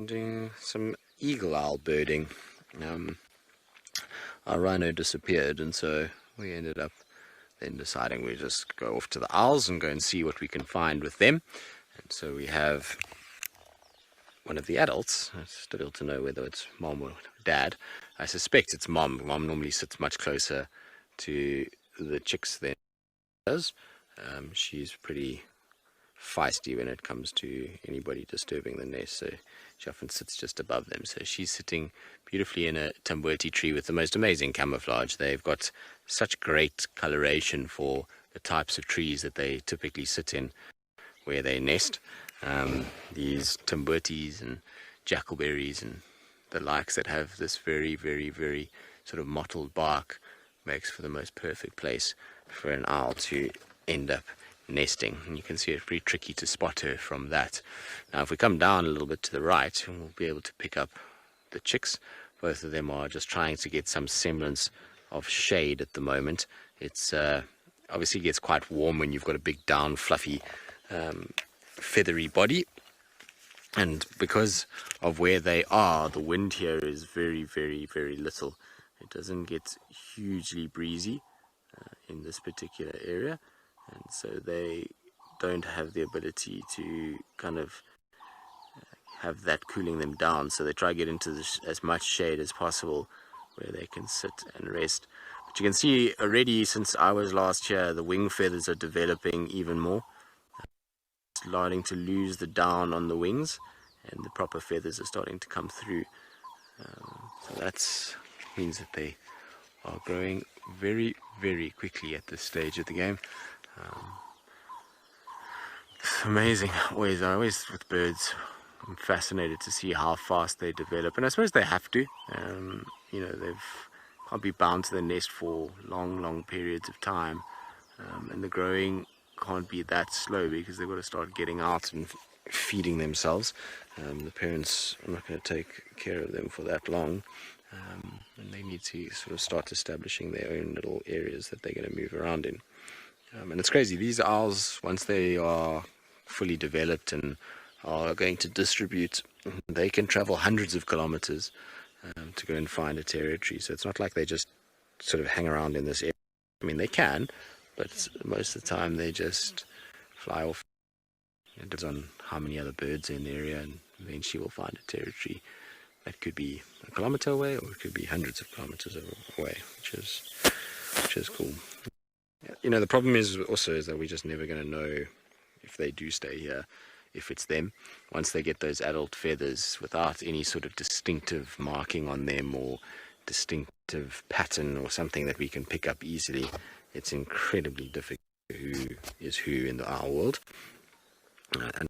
doing some eagle owl birding. Our rhino disappeared, and so we ended up then deciding we just go off to the owls and go and see what we can find with them. And so we have one of the adults. It's still to know whether it's mom or dad. I suspect it's mom. Mom normally sits much closer to the chicks than does. She's pretty feisty when it comes to anybody disturbing the nest, so she often sits just above them. So she's sitting beautifully in a tamboti tree with the most amazing camouflage. They've got such great coloration for the types of trees that they typically sit in where they nest. These tambotis and jackalberries and the likes that have this very, very, very sort of mottled bark makes for the most perfect place for an owl to end up nesting, and you can see it's pretty tricky to spot her from that. Now if we come down a little bit to the right, we'll be able to pick up the chicks. Both of them are just trying to get some semblance of shade at the moment. It's obviously gets quite warm when you've got a big down fluffy feathery body, and because of where they are, the wind here is very, very, very little. It doesn't get hugely breezy in this particular area, and so they don't have the ability to kind of have that cooling them down, so they try to get into as much shade as possible where they can sit and rest. But you can see already since I was last here, the wing feathers are developing even more, starting to lose the down on the wings, and the proper feathers are starting to come through. So that means that they are growing very, very quickly at this stage of the game. It's amazing. Always with birds, I'm fascinated to see how fast they develop, and I suppose they have to. You know, they can't be bound to the nest for long periods of time, and the growing can't be that slow because they've got to start getting out and feeding themselves. The parents are not going to take care of them for that long, and they need to sort of start establishing their own little areas that they're going to move around in. And it's crazy, these owls, once they are fully developed and are going to distribute, they can travel hundreds of kilometers to go and find a territory. So it's not like they just sort of hang around in this area. I mean, they can, but most of the time they just fly off. It depends on how many other birds are in the area, and eventually we'll find a territory that could be a kilometer away, or it could be hundreds of kilometers away, which is cool. You know, the problem is that we're just never going to know if they do stay here, if it's them. Once they get those adult feathers without any sort of distinctive marking on them or distinctive pattern or something that we can pick up easily, it's incredibly difficult who is who in the owl world. And